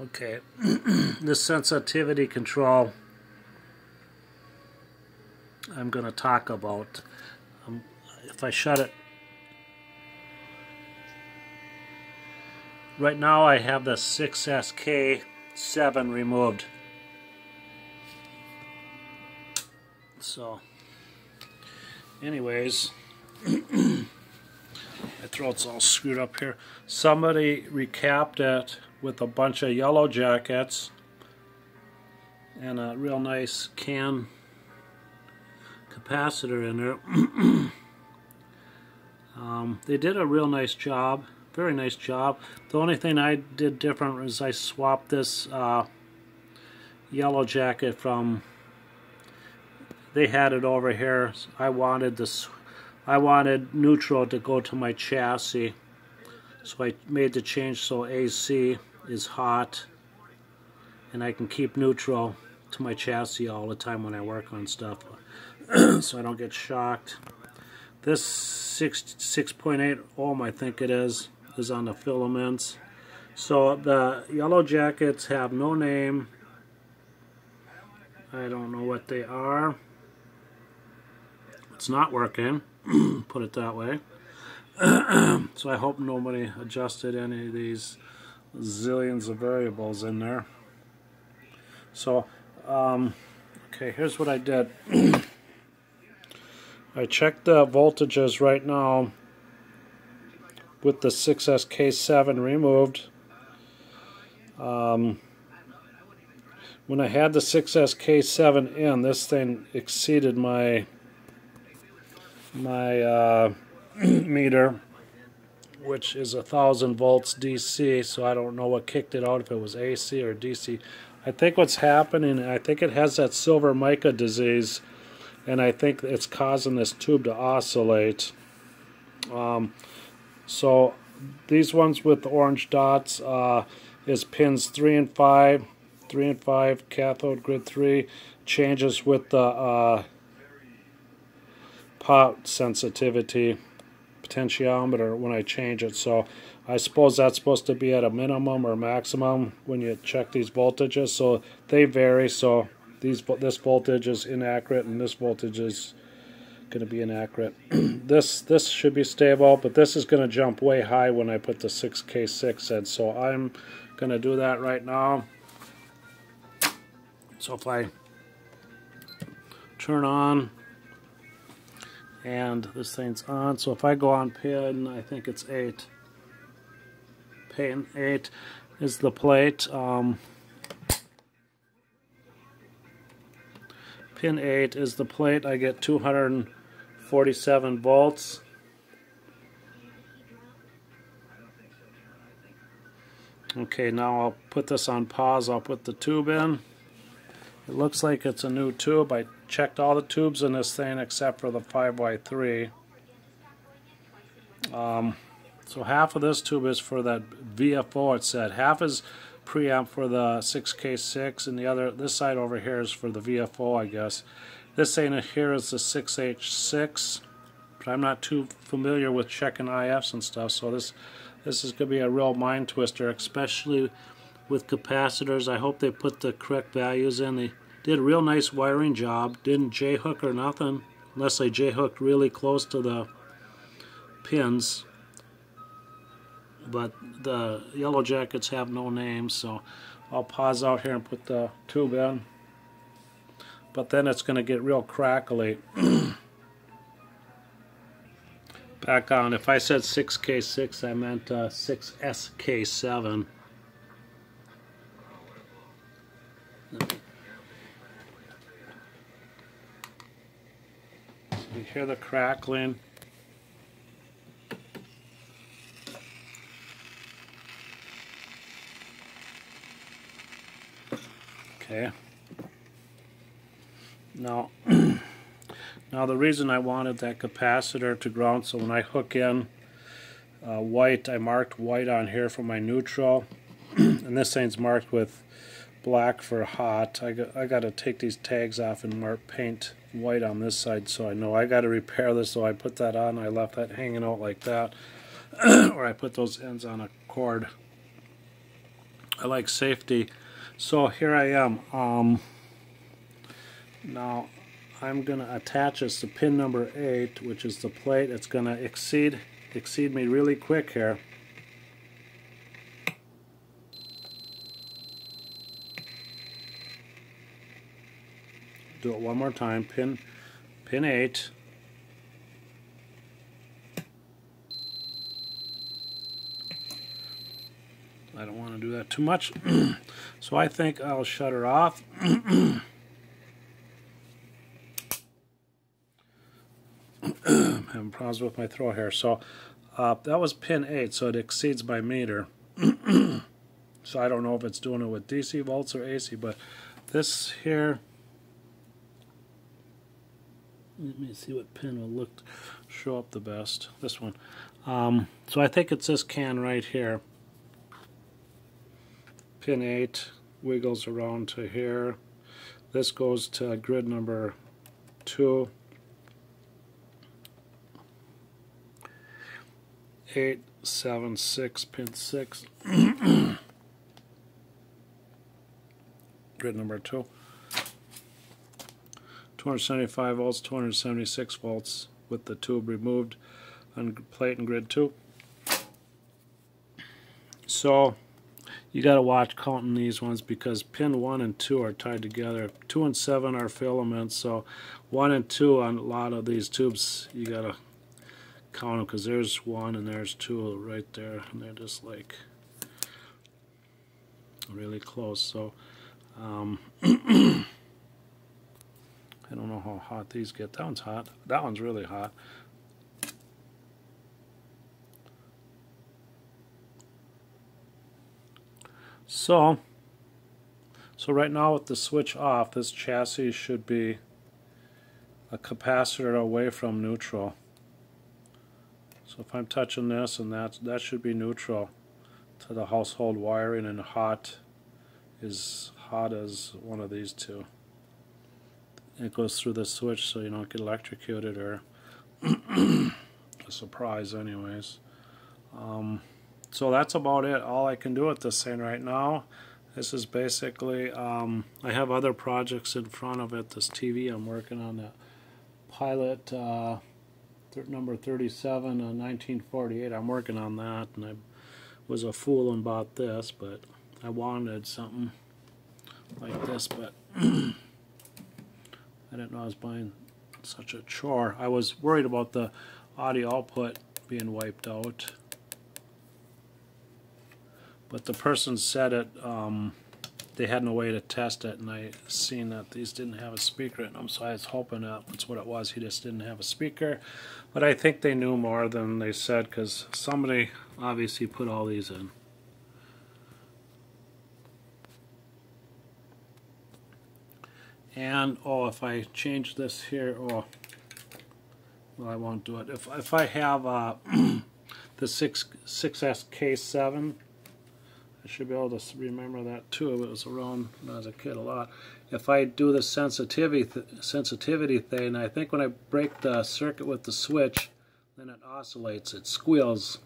Okay, this sensitivity control I'm going to talk about. If I shut it, right now I have the 6SK7 removed. So, anyways, my throat's all screwed up here. Somebody recapped it with a bunch of yellow jackets and a real nice can capacitor in there. They did a real nice job, very nice job. The only thing I did different was I swapped this yellow jacket from, they had it over here. I wanted neutral to go to my chassis, so I made the change so AC is hot and I can keep neutral to my chassis all the time when I work on stuff so I don't get shocked. This 6.8 ohm, I think it is on the filaments. So the yellow jackets have no name. I don't know what they are. It's not working, put it that way. So I hope nobody adjusted any of these zillions of variables in there. So, okay, here's what I did. I checked the voltages right now with the 6SK7 removed. When I had the 6SK7 in, this thing exceeded my meter, which is 1,000 volts DC, so I don't know what kicked it out, if it was AC or DC. I think what's happening, I think it has that silver mica disease, and I think it's causing this tube to oscillate. So these ones with the orange dots is pins 3 and 5, cathode grid 3, changes with the pot sensitivity potentiometer when I change it. So I suppose that's supposed to be at a minimum or maximum when you check these voltages. So they vary. So this voltage is inaccurate and this voltage is going to be inaccurate. This should be stable, but this is going to jump way high when I put the 6K6 in. So I'm going to do that right now. So if I turn on, and this thing's on, so if I go on pin, I think it's 8. Pin 8 is the plate. Pin 8 is the plate. I get 247 volts. Okay, now I'll put this on pause. I'll put the tube in. It looks like it's a new tube. I checked all the tubes in this thing except for the 5Y3. So half of this tube is for that VFO, it said. Half is preamp for the 6K6, and the other, this side over here is for the VFO, I guess. This thing here is the 6H6, but I'm not too familiar with checking IFs and stuff, so this is going to be a real mind twister, especially with capacitors. I hope they put the correct values in. They did a real nice wiring job. Didn't J-hook or nothing, unless they J-hooked really close to the pins. But the yellow jackets have no names, so I'll pause out here and put the tube in. But then it's going to get real crackly. Back on. If I said 6K6, I meant 6SK7. You hear the crackling. Okay. Now the reason I wanted that capacitor to ground, so when I hook in white, I marked white on here for my neutral, and this thing's marked with black for hot. I got to take these tags off and paint white on this side, so I know I got to repair this. So I put that on. I left that hanging out like that, or I put those ends on a cord. I like safety. So here I am. Now I'm going to attach this to pin number 8, which is the plate. It's going to exceed me really quick here. Do it one more time. Pin 8. I don't want to do that too much. So I think I'll shut her off. Having problems with my throat here. So that was pin 8, so it exceeds my meter. So I don't know if it's doing it with DC volts or AC, but this here, let me see what pin will show up the best. This one. So I think it's this can right here. Pin 8 wiggles around to here. This goes to grid number 2. 8, 7, 6, pin 6. Grid number 2. 275 volts, 276 volts with the tube removed on plate and grid 2. So you got to watch counting these ones because pin 1 and 2 are tied together. 2 and 7 are filaments, so 1 and 2 on a lot of these tubes you got to count them because there's 1 and there's 2 right there, and they're just like really close. So I don't know how hot these get. That one's hot. That one's really hot. So right now with the switch off, this chassis should be a capacitor away from neutral. So if I'm touching this, and that should be neutral to the household wiring, and hot is hot as one of these two. It goes through the switch so you don't get electrocuted or a surprise anyways. So that's about it. All I can do with this thing right now. This is basically, I have other projects in front of it. This TV I'm working on, the Pilot number 37, 1948. I'm working on that, and I was a fool and bought this, but I wanted something like this, but I didn't know I was buying such a chore. I was worried about the audio output being wiped out. But the person said it, they had no way to test it, and I seen that these didn't have a speaker in them, so I was hoping that's what it was. He just didn't have a speaker. But I think they knew more than they said, because somebody obviously put all these in. And, oh, if I change this here, oh, well, I won't do it. If I have the 6SK7, I should be able to remember that too. It was around when I was a kid a lot. If I do the sensitivity thing, I think when I break the circuit with the switch, then it oscillates, it squeals.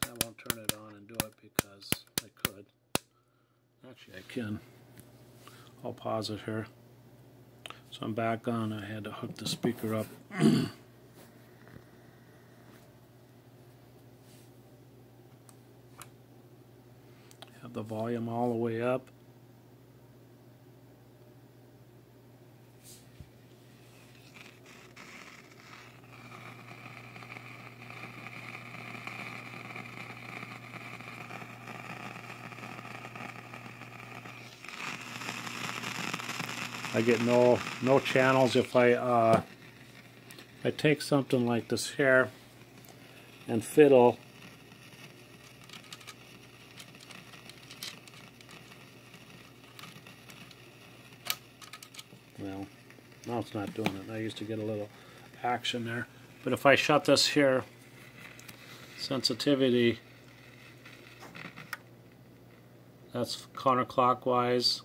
I won't turn it on and do it because I could. Actually, I can. I'll pause it here. So I'm back on. I had to hook the speaker up. Have the volume all the way up. I get no channels if I take something like this here and fiddle. Well, now it's not doing it. I used to get a little action there. But if I shut this here, sensitivity, that's counterclockwise.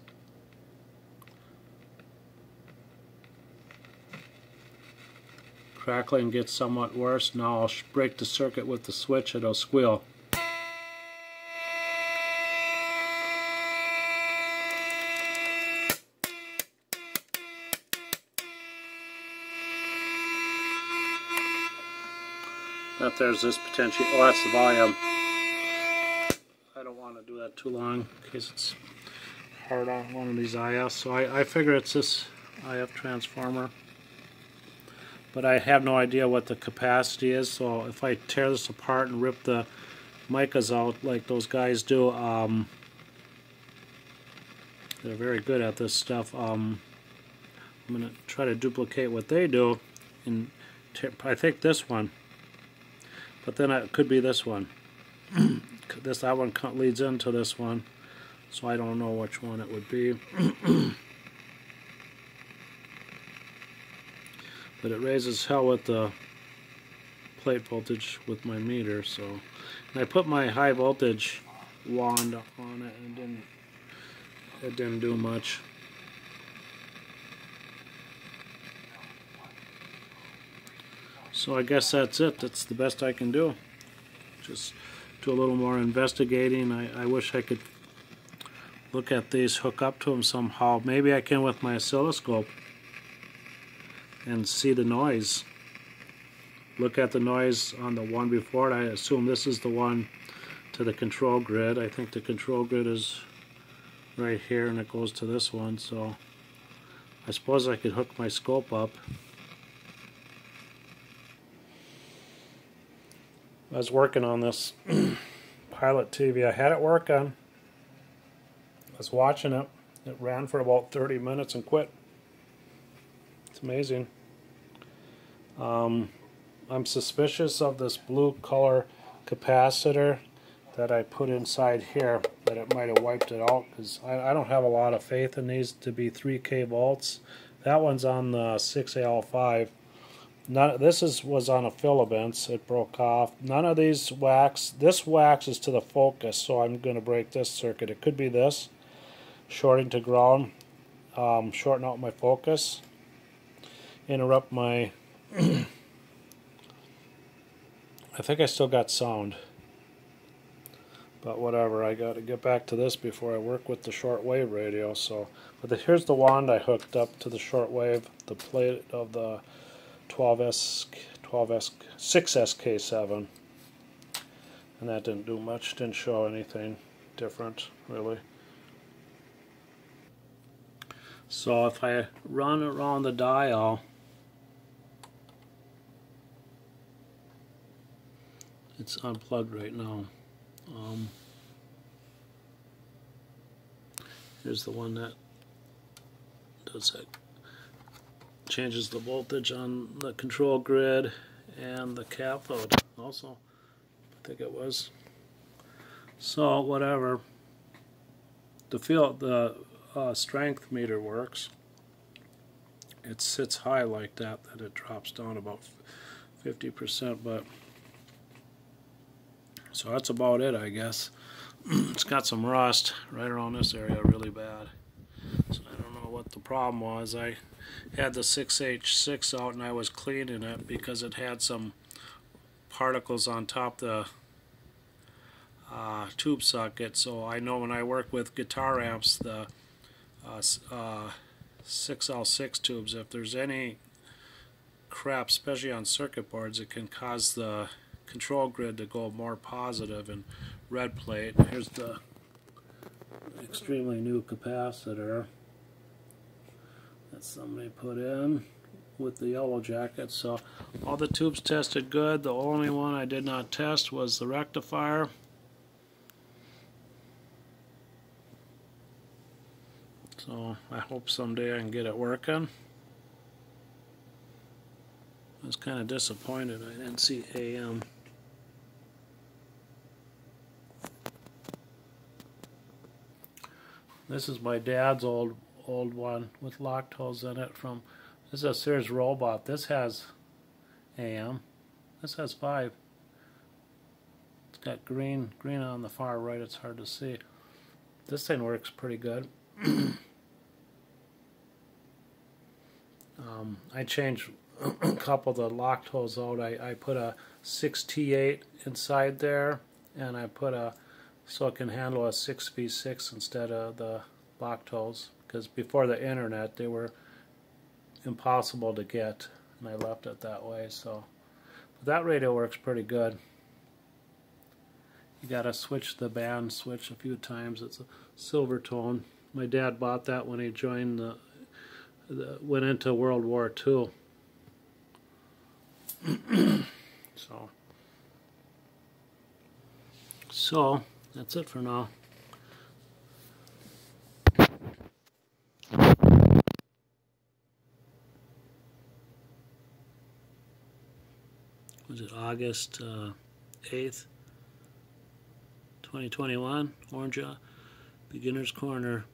Crackling gets somewhat worse. Now I'll break the circuit with the switch, it'll squeal. there's this potential. Oh, that's the volume. I don't want to do that too long in case it's hard on one of these IFs. So I figure it's this IF transformer. But I have no idea what the capacity is, so if I tear this apart and rip the micas out like those guys do, they're very good at this stuff. I'm going to try to duplicate what they do, and I think this one, but then it could be this one. That one leads into this one, so I don't know which one it would be. But it raises hell with the plate voltage with my meter, so. And I put my high voltage wand on it and it didn't do much. So I guess that's it. That's the best I can do. Just do a little more investigating. I wish I could look at these, hook up to them somehow. Maybe I can with my oscilloscope and see the noise. Look at the noise on the one before it. I assume this is the one to the control grid. I think the control grid is right here and it goes to this one, so I suppose I could hook my scope up. I was working on this Pilot TV. I had it working. I was watching it. It ran for about 30 minutes and quit. It's amazing. I'm suspicious of this blue color capacitor that I put inside here, that it might have wiped it out, because I don't have a lot of faith in these to be 3K volts. That one's on the 6AL5. Was on a filament. It broke off. None of these wax. This wax is to the focus, so I'm going to break this circuit. It could be this, shorting to ground, shorting out my focus, interrupt my I think I still got sound, but whatever. I got to get back to this before I work with the shortwave radio. So, here's the wand I hooked up to the shortwave, the plate of the 6SK7, and that didn't do much. Didn't show anything different really. So if I run around the dial, it's unplugged right now. Here's the one that does it. Changes the voltage on the control grid and the cathode also, I think it was. So whatever. The strength meter works. It sits high like that it drops down about 50%, but so that's about it, I guess. It's got some rust right around this area really bad. So I don't know what the problem was. I had the 6H6 out and I was cleaning it because it had some particles on top the tube socket. So I know when I work with guitar amps, the 6L6 tubes, if there's any crap, especially on circuit boards, it can cause the control grid to go more positive and red plate. Here's the extremely new capacitor that somebody put in with the yellow jacket. So all the tubes tested good. The only one I did not test was the rectifier. So I hope someday I can get it working. I was kind of disappointed I didn't see AM. This is my dad's old one with loctos in it. This is a Sears Robot. This has AM. This has 5. It's got green on the far right. It's hard to see. This thing works pretty good. I changed a couple of the loctos out. I put a 6T8 inside there, and I put so it can handle a 6V6 instead of the loctos, because before the internet they were impossible to get, and I left it that way. So That radio works pretty good. You gotta switch the band switch a few times. It's a silver tone. My dad bought that when he joined went into World War II. So that's it for now. Was it August 8th, 2021? Orange Beginner's Corner.